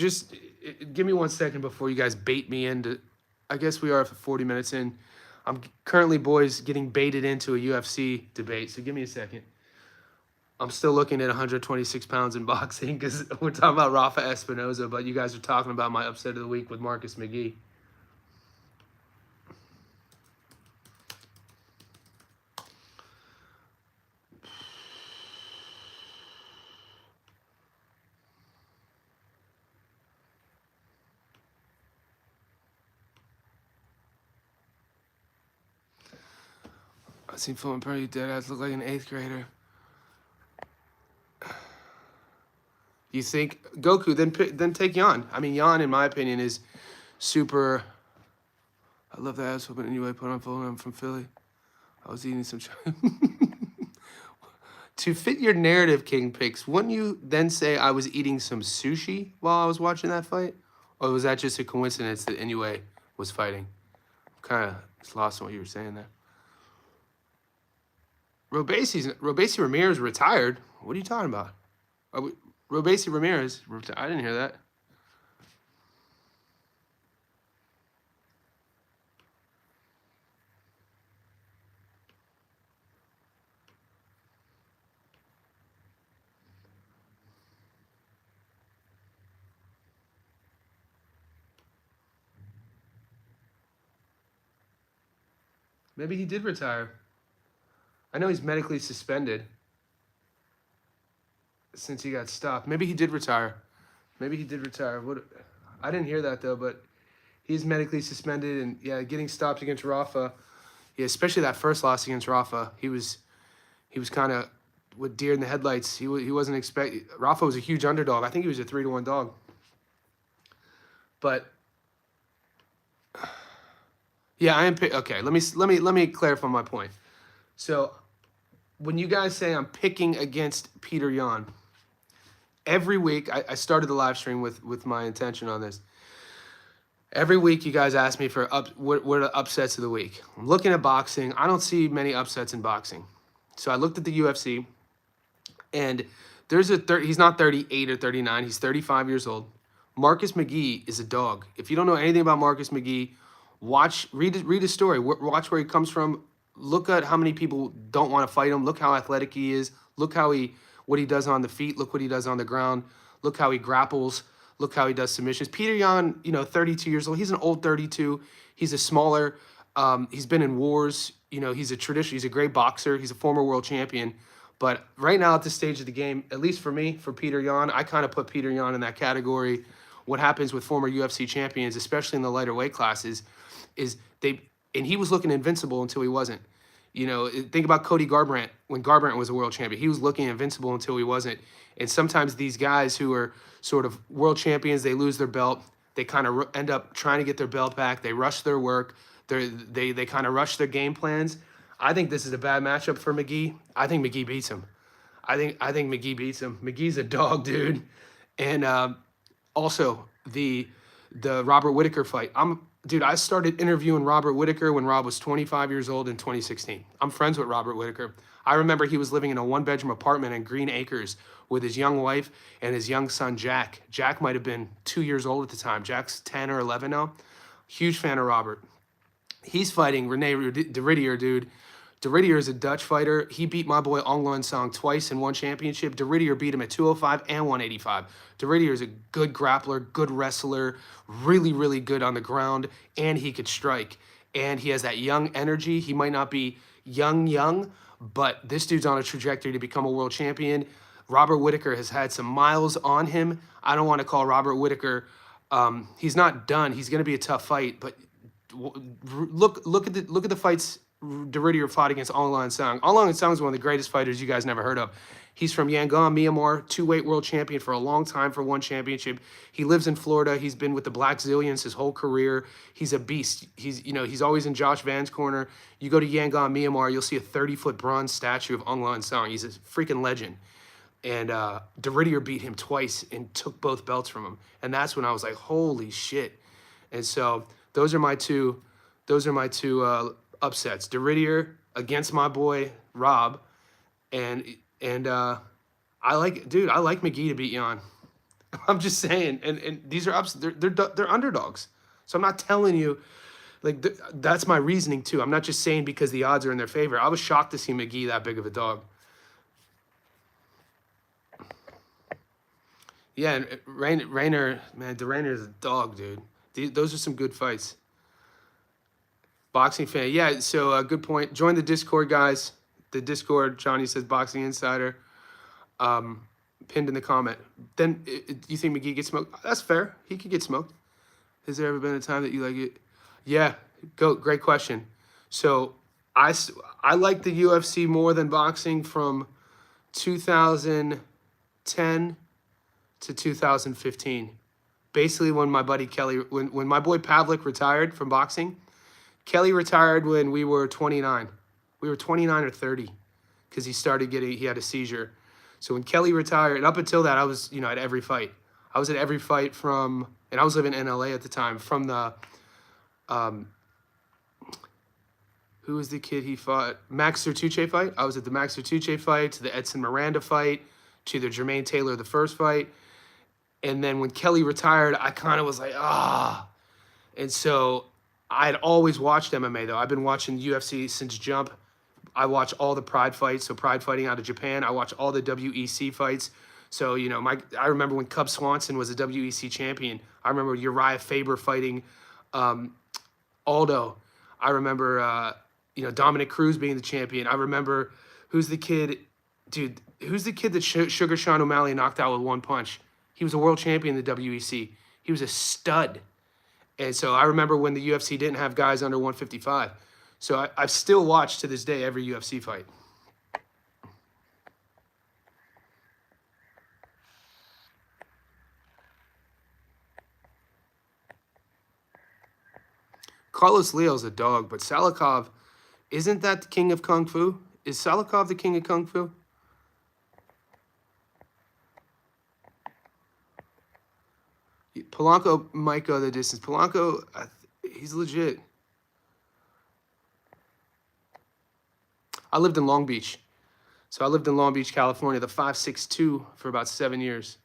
give me 1 second before you guys bait me into, I guess we are for 40 minutes in. I'm currently, boys, getting baited into a UFC debate, so give me a second. I'm still looking at 126 pounds in boxing because we're talking about Rafa Espinoza, but you guys are talking about my upset of the week with Marcus McGee. I seen Fulton pretty dead ass look like an 8th grader. You think Goku? Then take Yan. I mean, Yan, in my opinion, is super. I love that ass whooping anyway. Put on Fulton. I'm from Philly. I was eating some. To fit your narrative, King Picks, wouldn't you then say I was eating some sushi while I was watching that fight, or was that just a coincidence that Inoue was fighting? Kind of just lost on what you were saying there. Robesi Ramirez retired. What are you talking about? Robesi Ramirez, I didn't hear that. Maybe he did retire. I know he's medically suspended since he got stopped. Maybe he did retire. Maybe he did retire. I didn't hear that, though, but he's medically suspended. And, yeah, getting stopped against Rafa, yeah, especially that first loss against Rafa, he was kind of with deer in the headlights. He wasn't expecting. Rafa was a huge underdog. I think he was a 3-1 dog. But, yeah, I am – okay, let me clarify my point. So when you guys say I'm picking against Peter Yan, every week I started the live stream with my intention on this. Every week you guys ask me for what are the upsets of the week. I'm looking at boxing. I don't see many upsets in boxing. So I looked at the UFC, and He's not 38 or 39. He's 35 years old. Marcus McGee is a dog. If you don't know anything about Marcus McGee, read his story. Watch where he comes from. Look at how many people don't want to fight him. Look how athletic he is. Look what he does on the feet. Look what he does on the ground. Look how he grapples. Look how he does submissions. Peter Yan, 32 years old. He's an old 32. He's a smaller. He's been in wars. He's a great boxer. He's a former world champion. But right now at this stage of the game, at least for me, for Peter Yan, I kind of put Peter Yan in that category. What happens with former UFC champions, especially in the lighter weight classes, is he was looking invincible until he wasn't. Think about Cody Garbrandt when Garbrandt was a world champion. He was looking invincible until he wasn't. And sometimes these guys who are sort of world champions, they lose their belt. They kind of end up trying to get their belt back. They rush their work. They kind of rush their game plans. I think this is a bad matchup for McGee. I think McGee beats him. I think McGee beats him. McGee's a dog, dude. And also the Robert Whittaker fight. I started interviewing Robert Whittaker when Rob was 25 years old in 2016. I'm friends with Robert Whittaker. I remember he was living in a one-bedroom apartment in Green Acres with his young wife and his young son, Jack. Jack might have been 2 years old at the time. Jack's 10 or 11 now. Huge fan of Robert. He's fighting Rene de Riddier, dude. De Riddier is a Dutch fighter. He beat my boy Ong Luan Song twice in one championship. De Riddier beat him at 205 and 185. De Riddier is a good grappler, good wrestler, really, really good on the ground, and he could strike. And he has that young energy. He might not be young, but this dude's on a trajectory to become a world champion. Robert Whittaker has had some miles on him. I don't want to call Robert Whittaker. He's not done. He's going to be a tough fight, but look at the fights de Riddier fought against Ong Luan Song. Ong Luan Song is one of the greatest fighters you guys never heard of. He's from Yangon, Myanmar, two-weight world champion for a long time for one championship. He lives in Florida. He's been with the Black Zillions his whole career. He's a beast. He's always in Josh Van's corner. You go to Yangon, Myanmar, you'll see a 30-foot bronze statue of Ong Luan Song. He's a freaking legend. And de Riddier beat him twice and took both belts from him. And that's when I was like, holy shit. And so those are my two upsets. De Riddier against my boy Rob, and I like McGee to beat Yan. I'm just saying, and these are they're underdogs. So I'm not telling you, that's my reasoning too. I'm not just saying because the odds are in their favor. I was shocked to see McGee that big of a dog. Yeah, and Rainer, man, De Rainer is a dog, dude. Those are some good fights. Boxing fan. Yeah, so good point. Join the Discord, guys. The Discord, Johnny says Boxing Insider. Pinned in the comment. Then, you think McGee gets smoked? That's fair. He could get smoked. Has there ever been a time that you like it? Yeah, great question. So, I like the UFC more than boxing from 2010 to 2015. Basically, when my buddy Kelly, when my boy Pavlik retired from boxing, Kelly retired when we were 29. We were 29 or 30 because he had a seizure. So when Kelly retired, and up until that, I was, at every fight. I was at every fight and I was living in LA at the time, from the, who was the kid he fought? Max Sertuche fight. I was at the Max Sertuche fight, to the Edson Miranda fight, to the Jermaine Taylor, the first fight. And then when Kelly retired, I kind of was like, And so I had always watched MMA, though. I've been watching UFC since Jump. I watch all the Pride fights, so Pride fighting out of Japan. I watch all the WEC fights. So, I remember when Cub Swanson was a WEC champion. I remember Uriah Faber fighting Aldo. I remember, Dominic Cruz being the champion. I remember, who's the kid that Sugar Sean O'Malley knocked out with one punch? He was a world champion in the WEC. He was a stud. And so I remember when the UFC didn't have guys under 155. So I've still watched to this day every UFC fight. Carlos Leo's a dog, but Salikov, isn't that the king of Kung Fu? Is Salikov the king of Kung Fu? Polanco might go the distance. Polanco, he's legit. I lived in Long Beach. So I lived in Long Beach, California, the 562 for about 7 years.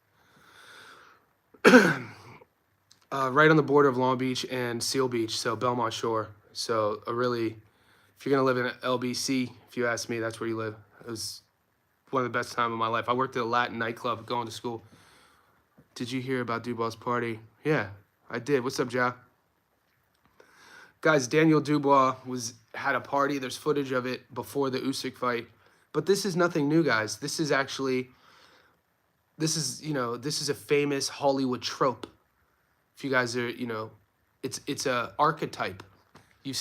Right on the border of Long Beach and Seal Beach, so Belmont Shore. So if you're gonna live in LBC, if you ask me, that's where you live. It was one of the best times of my life. I worked at a Latin nightclub going to school. Did you hear about Dubois' party? Yeah, I did. What's up, Ja? Guys, Daniel Dubois had a party. There's footage of it before the Usyk fight. But this is nothing new, guys. This is a famous Hollywood trope. If you guys are, it's a archetype.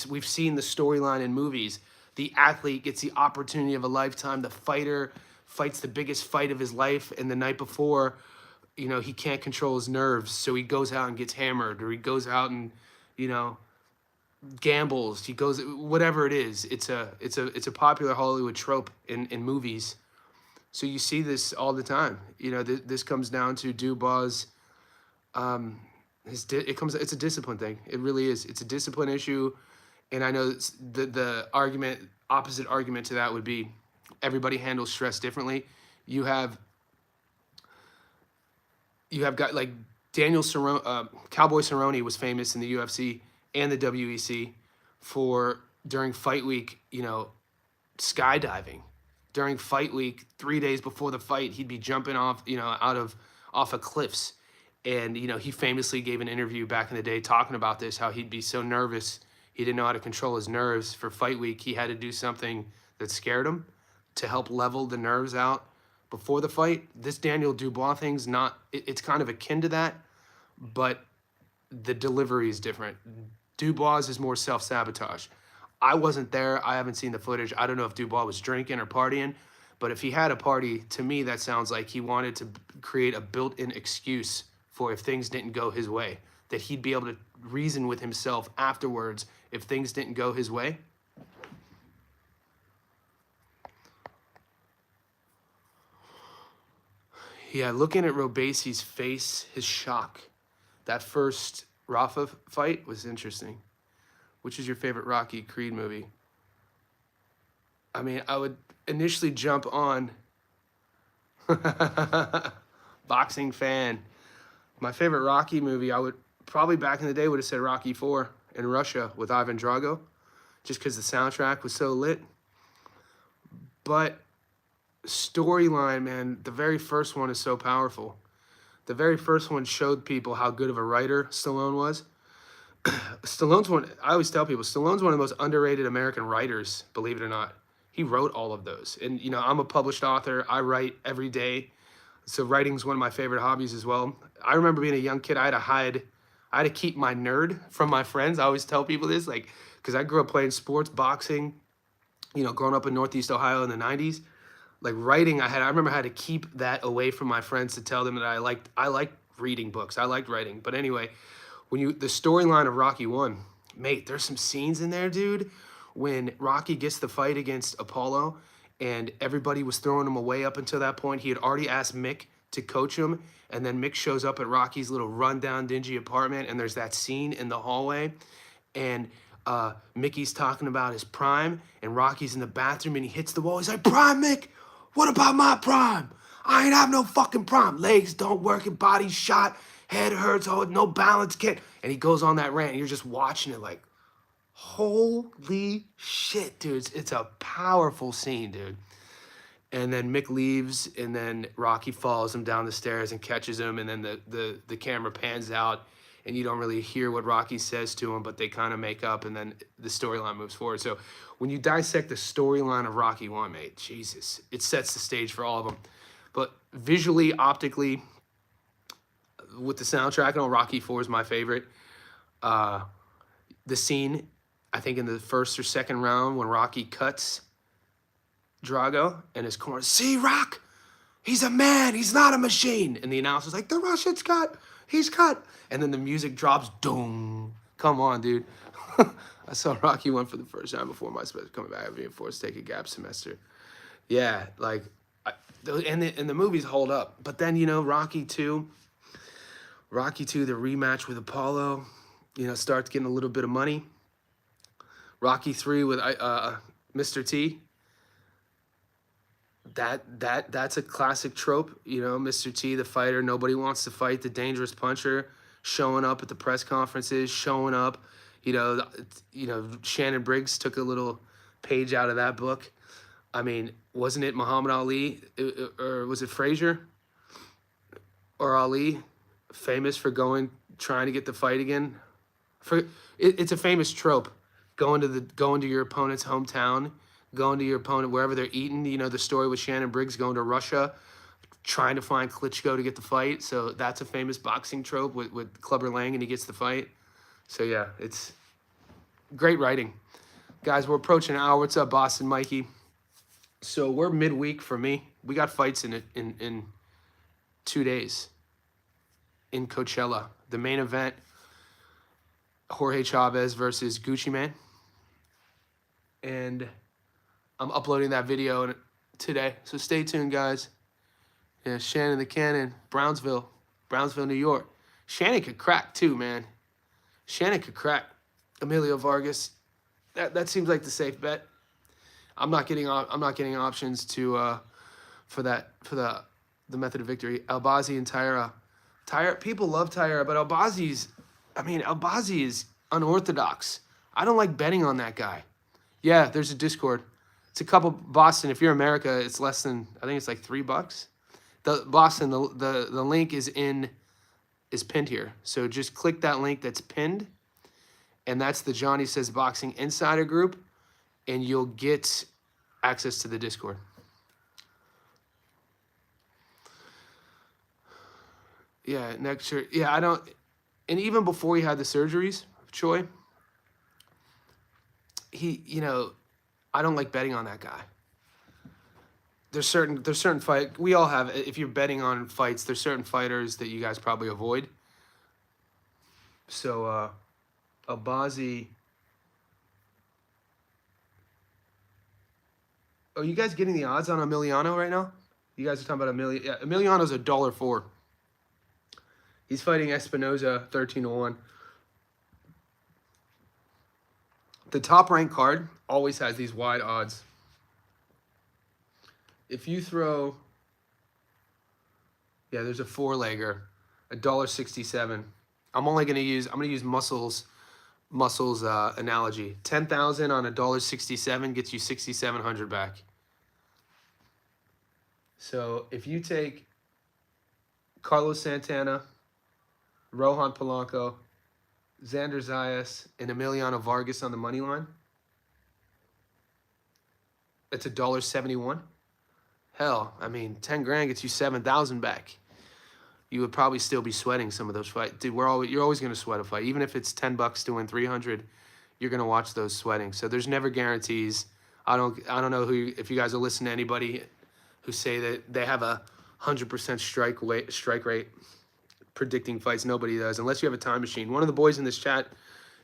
We've seen the storyline in movies. The athlete gets the opportunity of a lifetime. The fighter fights the biggest fight of his life, and the night before, he can't control his nerves, so he goes out and gets hammered, or he goes out and, gambles. He goes, whatever it is. It's a popular Hollywood trope in movies. So you see this all the time. This comes down to Dubois. It's a discipline thing. It really is. It's a discipline issue. And I know the opposite argument to that would be everybody handles stress differently. You have got like Daniel Cerrone, Cowboy Cerrone was famous in the UFC and the WEC for during fight week, skydiving. During fight week, 3 days before the fight, he'd be jumping off of cliffs. And, he famously gave an interview back in the day talking about this, how he'd be so nervous. He didn't know how to control his nerves for fight week. He had to do something that scared him to help level the nerves out before the fight. This Daniel Dubois thing's it's kind of akin to that, but the delivery is different. Dubois is more self-sabotage. I wasn't there. I haven't seen the footage. I don't know if Dubois was drinking or partying, but if he had a party, to me, that sounds like he wanted to create a built-in excuse for if things didn't go his way, that he'd be able to reason with himself afterwards if things didn't go his way. Yeah, looking at Robesi's face, his shock. That first Rafa fight was interesting. Which is your favorite Rocky Creed movie? I mean, I would initially jump on boxing fan. My favorite Rocky movie, I would probably back in the day would have said Rocky IV in Russia with Ivan Drago, just because the soundtrack was so lit. But storyline, man, the very first one is so powerful. The very first one showed people how good of a writer Stallone was. I always tell people, Stallone's one of the most underrated American writers, believe it or not. He wrote all of those. And, I'm a published author. I write every day. So writing's one of my favorite hobbies as well. I remember being a young kid, I had to keep my nerd from my friends. I always tell people this, because I grew up playing sports, boxing, growing up in Northeast Ohio in the 90s. Like writing, I remember I had to keep that away from my friends to tell them that I liked reading books. I liked writing. But anyway, the storyline of Rocky 1, mate, there's some scenes in there, dude, when Rocky gets the fight against Apollo and everybody was throwing him away up until that point. He had already asked Mick to coach him, and then Mick shows up at Rocky's little rundown, dingy apartment, and there's that scene in the hallway, and Mickey's talking about his prime, and Rocky's in the bathroom, and he hits the wall. He's like, "Prime, Mick, what about my prime? I ain't have no fucking prime. Legs don't work, and body shot, head hurts, no balance, kid." And he goes on that rant, and you're just watching it like, holy shit, dude. It's a powerful scene, dude. And then Mick leaves, and then Rocky follows him down the stairs and catches him, and then the camera pans out, and you don't really hear what Rocky says to him, but they kind of make up, and then the storyline moves forward. So when you dissect the storyline of Rocky 1, mate, Jesus, it sets the stage for all of them. But visually, optically, with the soundtrack, I know Rocky 4 is my favorite. The scene, I think in the first or second round, when Rocky cuts Drago in his corner, "See, Rock, he's a man, he's not a machine." And the announcer's like, "The Russian's cut, he's cut." And then the music drops, doom. Come on, dude. I saw Rocky 1 for the first time before my semester coming back. I've been forced to take a gap semester. Yeah, and the movies hold up. But then, Rocky 2, the rematch with Apollo, starts getting a little bit of money. Rocky 3 with Mr. T. that's a classic trope. You know, Mr. T, the fighter, nobody wants to fight, the dangerous puncher, showing up at the press conferences, showing up. Shannon Briggs took a little page out of that book. I mean, wasn't it Muhammad Ali or was it Frazier or Ali, famous for trying to get the fight again? It's a famous trope, going to your opponent's hometown, going to your opponent wherever they're eating. You know the story with Shannon Briggs going to Russia, trying to find Klitschko to get the fight. So that's a famous boxing trope with Clubber Lang, and he gets the fight. So yeah, it's great writing. Guys, we're approaching an hour. What's up, Boston Mikey? So we're midweek for me. We got fights in 2 days in Coachella. The main event, Jorge Chavez versus Gucci Man. And I'm uploading that video today. So stay tuned, guys. Yeah, Shannon the Cannon, Brownsville, New York. Shannon could crack too, man. Shannon could crack. Emilio Vargas. That seems like the safe bet. I'm not getting options to for the method of victory. Albazi and Taira. People love Taira, but Albazi is unorthodox. I don't like betting on that guy. Yeah, there's a Discord. It's a couple Boston. If you're America, it's less than, I think it's like $3. The Boston, the link is pinned here. So just click that link that's pinned, and that's the Johnny Says Boxing Insider group, and you'll get access to the Discord. Yeah, next year. Yeah, and even before he had the surgeries, Choi, I don't like betting on that guy. There's certain fight we all have. If you're betting on fights, there's certain fighters that you guys probably avoid. So, Albazi. Oh, you guys getting the odds on Emiliano right now? You guys are talking about Emiliano. Yeah, Emiliano's $1.04. He's fighting Espinoza 13-1. The top ranked card always has these wide odds. If you throw, yeah, there's a 4-legger, $1.67. I'm gonna use Muscles analogy. 10,000 on $1.67 gets you 6,700 back. So if you take Carlos Santana, Rohan Polanco, Xander Zayas, and Emiliano Vargas on the money line, it's $1.71. Hell, 10 grand gets you 7,000 back. You would probably still be sweating some of those fights. Dude, you're always going to sweat a fight. Even if it's $10 to win 300, you're going to watch those sweating. So there's never guarantees. I don't know if you guys are listening to anybody who say that they have a 100% strike rate predicting fights. Nobody does, unless you have a time machine. One of the boys in this chat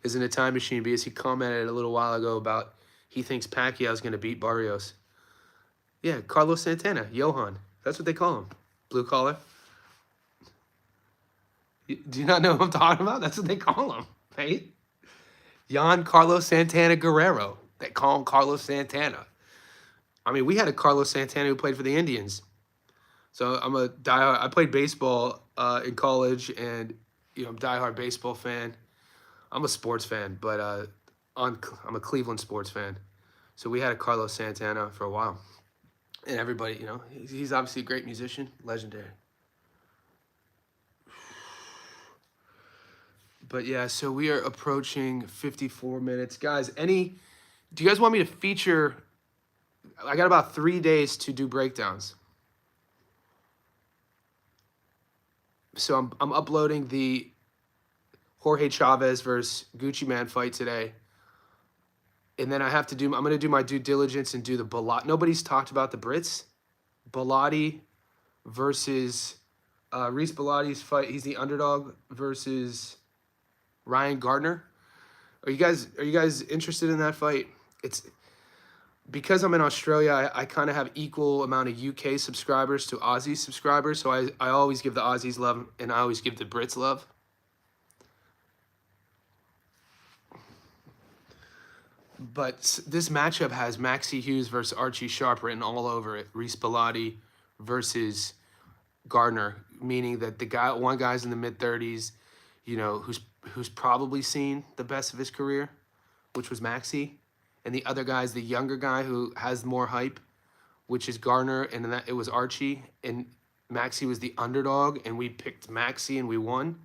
is in a time machine because he commented a little while ago about he thinks Pacquiao's going to beat Barrios. Yeah, Carlos Santana, Johan. That's what they call him. Blue collar. Do you not know what I'm talking about? That's what they call him, right? Jan Carlos Santana Guerrero. They call him Carlos Santana. We had a Carlos Santana who played for the Indians. So I'm a diehard. I played baseball in college, and I'm a diehard baseball fan. I'm a sports fan, but I'm a Cleveland sports fan. So we had a Carlos Santana for a while. And everybody, he's obviously a great musician, legendary. But yeah, so we are approaching 54 minutes. Guys, do you guys want me to feature? I got about 3 days to do breakdowns. So I'm uploading the Jorge Chavez versus Gucci Man fight today. And then I'm going to do my due diligence and do the Bellotti. Nobody's talked about the Brits. Bellotti versus Reese Bellotti's fight. He's the underdog versus Ryan Gardner. Are you guys interested in that fight? It's because I'm in Australia, I kind of have equal amount of UK subscribers to Aussie subscribers. So I always give the Aussies love and I always give the Brits love. But this matchup has Maxie Hughes versus Archie Sharp written all over it. Reese Bellotti versus Gardner, meaning that one guy's in the mid-30s, you know, who's probably seen the best of his career, which was Maxie, and the other guy's the younger guy who has more hype, which is Gardner, and then it was Archie, and Maxie was the underdog, and we picked Maxie and we won.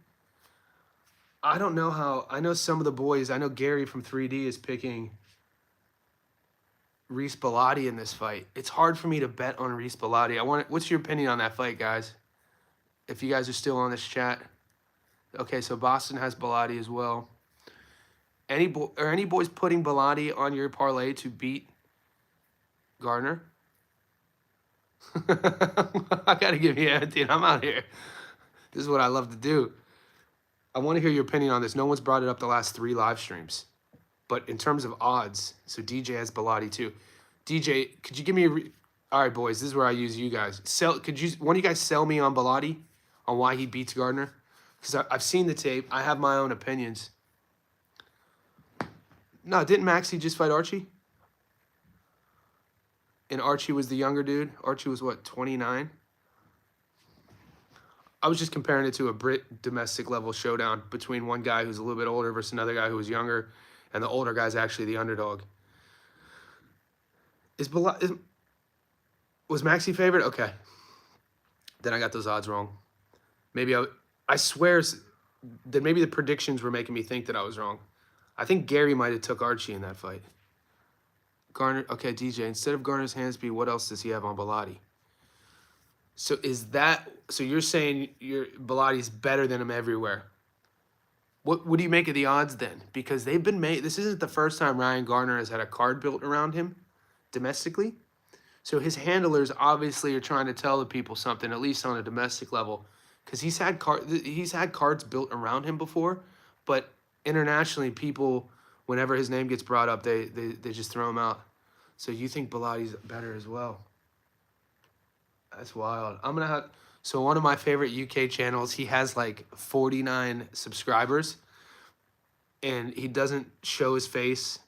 I don't know how. I know some of the boys. I know Gary from 3D is picking Reese Bellotti in this fight. It's hard for me to bet on Reese Bellotti. What's your opinion on that fight, guys? If you guys are still on this chat. Okay, so Boston has Bellotti as well. Any boys putting Bellotti on your parlay to beat Gardner? I gotta give you a dude. I'm out here. This is what I love to do. I want to hear your opinion on this. No one's brought it up the last 3 live streams. But in terms of odds, so DJ has Bellotti too. DJ, could you give me all right, boys, this is where I use you guys. One of you guys sell me on Bellotti on why he beats Gardner? Because I've seen the tape. I have my own opinions. No, didn't Maxie just fight Archie? And Archie was the younger dude. Archie was, what, 29? I was just comparing it to a Brit domestic level showdown between one guy who's a little bit older versus another guy who was younger, and the older guy's actually the underdog. Was Maxie favored? Okay. Then I got those odds wrong. Maybe I swear that maybe the predictions were making me think that I was wrong. I think Gary might have took Archie in that fight. Garner, okay, DJ, instead of Garner's hand speed, what else does he have on Bellotti? So you're saying Bellotti's better than him everywhere. What do you make of the odds then? Because they've been made. This isn't the first time Ryan Gardner has had a card built around him domestically. So his handlers obviously are trying to tell the people something, at least on a domestic level, because he's had cards built around him before, but internationally, people, whenever his name gets brought up, they just throw him out. So you think Bellotti's better as well? That's wild. So one of my favorite UK channels, he has like 49 subscribers, and he doesn't show his face,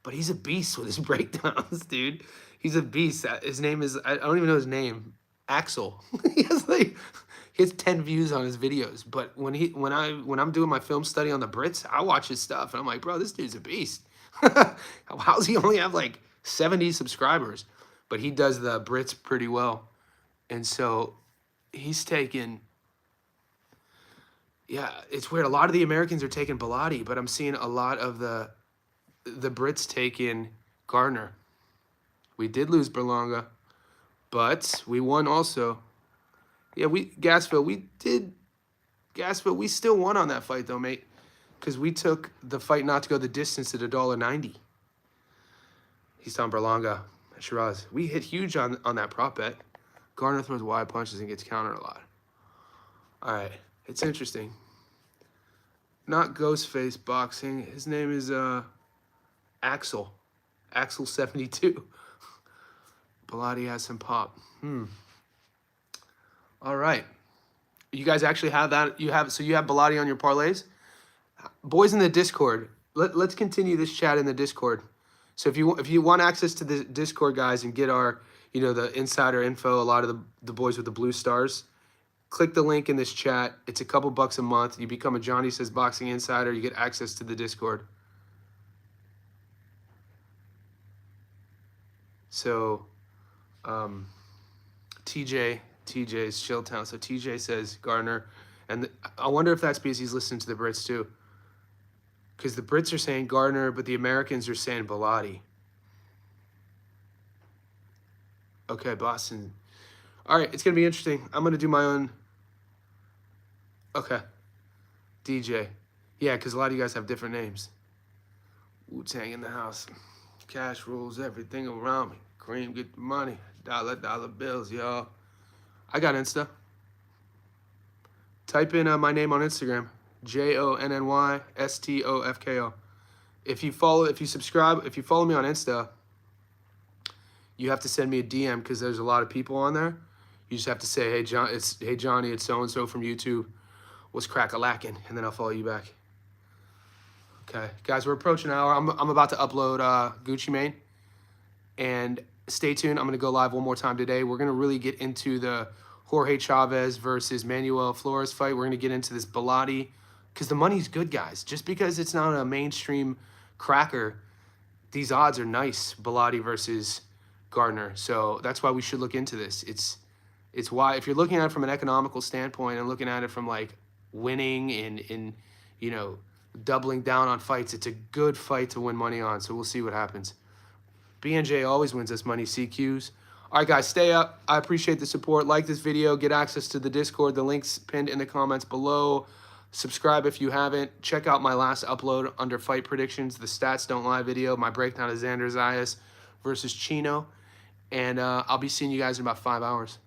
but he's a beast with his breakdowns, dude. He's a beast. His name is, I don't even know his name, Axel. he has 10 views on his videos, but when I'm doing my film study on the Brits, I watch his stuff, and I'm like, bro, this dude's a beast. How's he only have like 70 subscribers? But he does the Brits pretty well. And so he's taken, yeah, it's weird. A lot of the Americans are taking Bellotti, but I'm seeing a lot of the Brits taking Gardner. We did lose Berlanga, but we won also. Yeah, Gasville, we still won on that fight though, mate, because we took the fight not to go the distance at $1.90. He's on Berlanga, Shiraz. We hit huge on that prop bet. Gardner throws wide punches and gets countered a lot. All right, it's interesting. Not Ghostface Boxing. His name is Axel. Axel 72. Bellotti has some pop. All right. You guys actually have that. So you have Bellotti on your parlays? Boys in the Discord, let's continue this chat in the Discord. So if you want access to the Discord, guys, and get our, the insider info, a lot of the boys with the blue stars, click the link in this chat. It's a couple bucks a month. You become a Johnny Says Boxing Insider. You get access to the Discord. So, TJ's Chilltown. So TJ says Gardner. And I wonder if that's because he's listening to the Brits too. Because the Brits are saying Gardner, but the Americans are saying Bellotti. Okay, Boston. All right, it's going to be interesting. I'm going to do my own. Okay. DJ. Yeah, because a lot of you guys have different names. Wu-Tang in the house. Cash rules everything around me. Cream, get the money. Dollar bills, y'all. I got Insta. Type in my name on Instagram. JONNYSTOFKO. If you follow me on Insta, you have to send me a DM because there's a lot of people on there. You just have to say, hey Johnny, it's so and so from YouTube. What's crack-a-lackin'? And then I'll follow you back. Okay, guys, we're approaching an hour. I'm about to upload Gucci Mane, and stay tuned. I'm gonna go live one more time today. We're gonna really get into the Jorge Chavez versus Manuel Flores fight. We're gonna get into this Bilotti because the money's good, guys. Just because it's not a mainstream cracker, these odds are nice. Bilotti versus Gardner, so that's why we should look into this. It's why if you're looking at it from an economical standpoint and looking at it from like winning and you know, doubling down on fights, it's a good fight to win money on. So we'll see what happens. BNJ always wins us money, CQs. All right, guys, stay up. I appreciate the support. Like this video. Get access to the Discord. The link's pinned in the comments below. Subscribe if you haven't. Check out my last upload under fight predictions, the Stats Don't Lie video, my breakdown of Xander Zayas versus Chino. And I'll be seeing you guys in about 5 hours.